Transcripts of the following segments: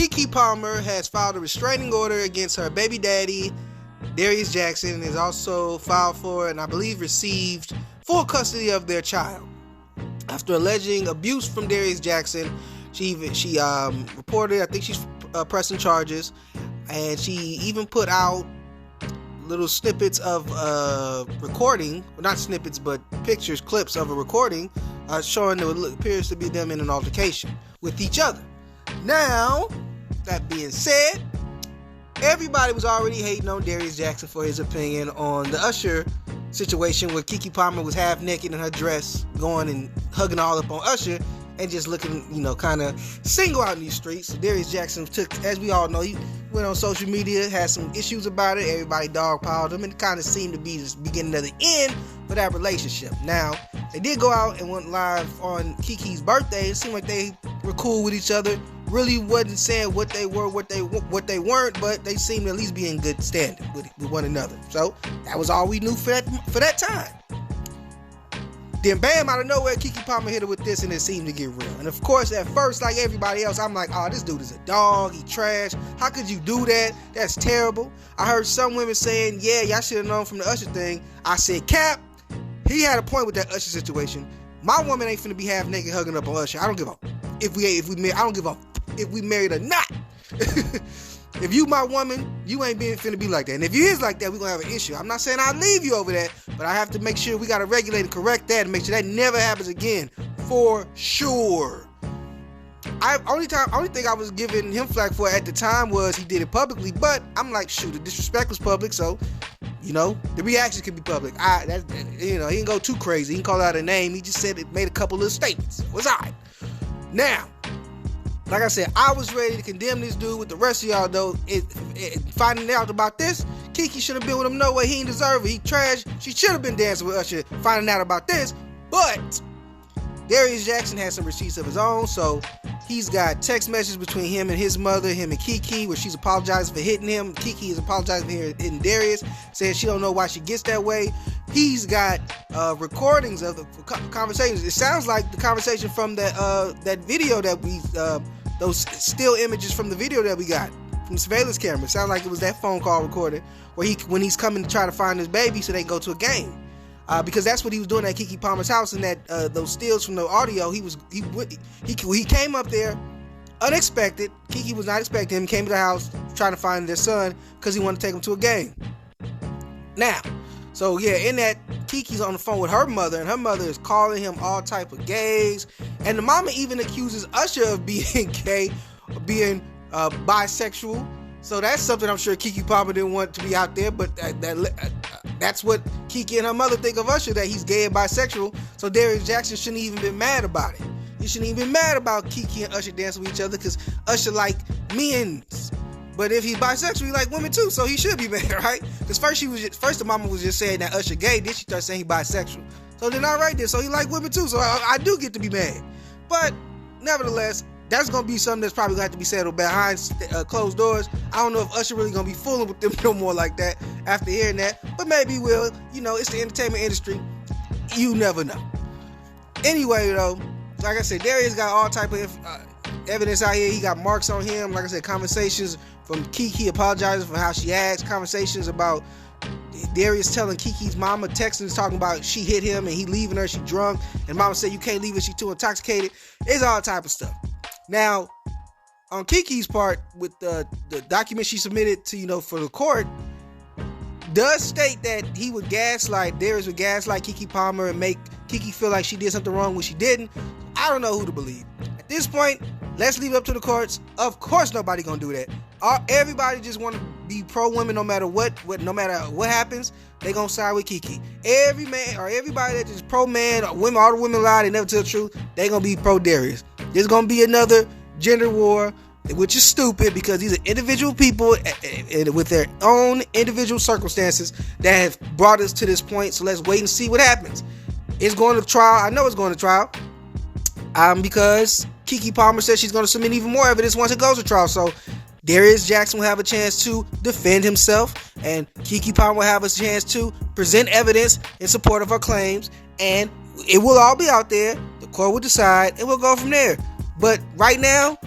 Keke Palmer has filed a restraining order against her baby daddy, Darius Jackson, and has also filed for and I believe received full custody of their child. After alleging abuse from Darius Jackson, she reported, I think she's pressing charges, and she even put out little snippets of recording, well, not snippets, but pictures, clips of a recording showing that it appears to be them in an altercation with each other. Now, that being said, everybody was already hating on Darius Jackson for his opinion on the Usher situation where Keke Palmer was half naked in her dress, going and hugging all up on Usher and just looking, kind of single out in these streets. So Darius Jackson took, as we all know, he went on social media, had some issues about it. Everybody dogpiled him, and it kind of seemed to be the beginning of the end for that relationship. Now, they did go out and went live on Keke's birthday. It seemed like they were cool with each other. Really wasn't saying what they were, what they weren't, but they seemed to at least be in good standing with one another. So that was all we knew for that time. Then bam, out of nowhere, Keke Palmer hit her with this, and it seemed to get real. And of course, at first, like everybody else, I'm like, oh, this dude is a dog, he trash. How could you do that? That's terrible. I heard some women saying, yeah, y'all should have known from the Usher thing. I said, Cap, he had a point with that Usher situation. My woman ain't finna be half naked hugging up on Usher. I don't give a I don't give a if we married or not. If you my woman, you ain't finna be like that. And if you is like that, we gonna have an issue. I'm not saying I'll leave you over that, but I have to make sure we gotta regulate and correct that and make sure that never happens again, for sure. Only thing I was giving him flack for at the time was he did it publicly, but I'm like, shoot, the disrespect was public, so the reaction could be public. He didn't go too crazy. He didn't call out a name. He just said it, made a couple of statements. It was alright. Now, like I said, I was ready to condemn this dude with the rest of y'all, though. Finding out about this, Keke should have been with him. No way, he didn't deserve it. He trash. She should have been dancing with Usher. Finding out about this, but Darius Jackson has some receipts of his own, so he's got text messages between him and his mother, him and Keke, where she's apologizing for hitting him. Keke is apologizing for hitting Darius, saying she don't know why she gets that way. He's got recordings of the conversations. It sounds like the conversation from that video that we, those still images from the video that we got from the surveillance camera. It sounds like it was that phone call recorded where when he's coming to try to find his baby so they can go to a game. Because that's what he was doing at Keke Palmer's house, and that those stills from the audio, he came up there unexpected. Keke was not expecting him. Came to the house trying to find their son because he wanted to take him to a game. Now, so yeah, in that, Keke's on the phone with her mother, and her mother is calling him all type of gays, and the mama even accuses Usher of being gay, or being bisexual. So that's something I'm sure Keke Palmer didn't want to be out there, but that's what Keke and her mother think of Usher, that he's gay and bisexual. So Darius Jackson shouldn't even been mad about it. He shouldn't even been mad about Keke and Usher dancing with each other, because Usher like men. But if he's bisexual, he like women too, so he should be mad, right? Because first the mama was just saying that Usher gay, then she started saying he bisexual. So then all right then, so he like women too, so I do get to be mad. But nevertheless, that's going to be something that's probably going to have to be settled behind closed doors. I don't know if Usher really going to be fooling with them no more like that after hearing that, but maybe he will. It's the entertainment industry. You never know. Anyway, though, like I said, Darius got all type of evidence out here. He got marks on him. Like I said, conversations from Keke apologizing for how she acts, conversations about Darius telling Keke's mama, texting, talking about she hit him and he leaving her, she drunk, and mama said you can't leave her, she too intoxicated. It's all type of stuff. Now, on Keke's part, with the document she submitted to, for the court, does state that he would gaslight, Darius would gaslight Keke Palmer and make Keke feel like she did something wrong when she didn't. I don't know who to believe. At this point, let's leave it up to the courts. Of course nobody gonna do that. Everybody just want to be pro-women no matter what happens, they gonna side with Keke. Every man or everybody that is pro-man, or women, all the women lie, they never tell the truth, they gonna be pro-Darius. There's gonna be another gender war, which is stupid because these are individual people with their own individual circumstances that have brought us to this point. So let's wait and see what happens. It's going to trial. I know it's going to trial because Keke Palmer says she's going to submit even more evidence once it goes to trial. So Darius Jackson will have a chance to defend himself, and Keke Palmer will have a chance to present evidence in support of her claims, and it will all be out there. The court will decide, and we'll go from there. But right now,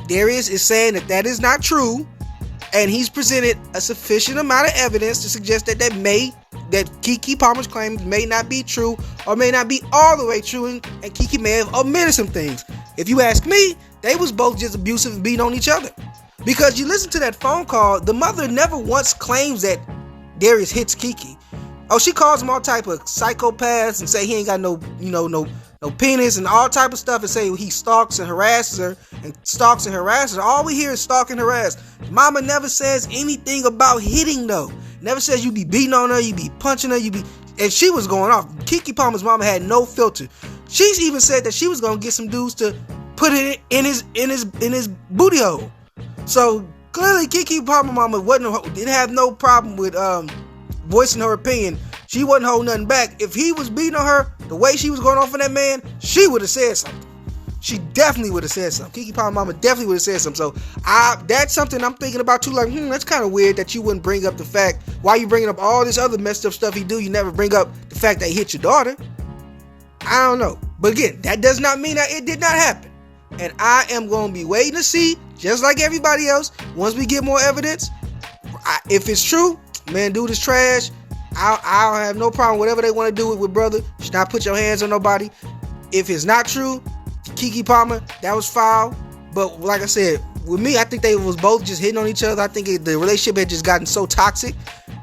Darius is saying that is not true, and he's presented a sufficient amount of evidence to suggest that Keke Palmer's claims may not be true or may not be all the way true, and Keke may have omitted some things. If you ask me, they was both just abusive and beating on each other. Because you listen to that phone call, the mother never once claims that Darius hits Keke. Oh, she calls him all type of psychopaths and say he ain't got no penis and all type of stuff, and say he stalks and harasses her and stalks and harasses her. All we hear is stalk and harass. Mama never says anything about hitting though. Never says you be beating on her, you be punching her, and she was going off. Keke Palmer's mama had no filter. She's even said that she was gonna get some dudes to put it in his booty hole. So clearly Keke Palmer mama didn't have no problem with voicing her opinion. She wasn't holding nothing back. If he was beating on her the way she was going off on that man, she would have said something. She definitely would have said something. Keke Palmer mama definitely would have said something. So that's something I'm thinking about too. Like, that's kind of weird that you wouldn't bring up the fact, why you bringing up all this other messed up stuff he do, you never bring up the fact that he hit your daughter. I don't know. But again, that does not mean that it did not happen. And I am going to be waiting to see, just like everybody else, once we get more evidence. If it's true, man, dude is trash. I don't have no problem. Whatever they want to do with brother, you should not put your hands on nobody. If it's not true, Keke Palmer, that was foul. But like I said, with me, I think they was both just hitting on each other. I think the relationship had just gotten so toxic.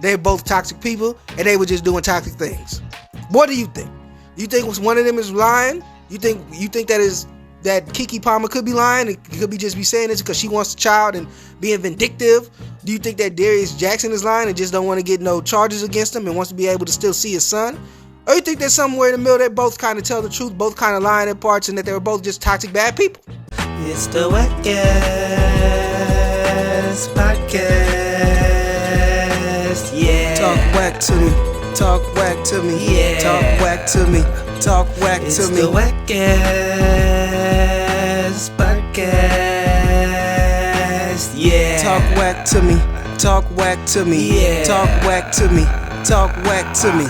They're both toxic people, and they were just doing toxic things. What do you think? You think one of them is lying? You think that Keke Palmer could be lying? It could be just saying this because she wants a child and being vindictive. Do you think that Darius Jackson is lying and just don't want to get no charges against him and wants to be able to still see his son? Or you think that somewhere in the middle they both kind of tell the truth, both kind of lying in parts, and that they were both just toxic bad people? It's the Accuses podcast. Yeah. Talk whack to me. Talk whack to me. Yeah. Talk whack to me. Talk whack It's to me. the Accuses podcast. Yeah. Talk whack to me. Talk whack to me. Yeah. Talk whack to me. Talk whack to me.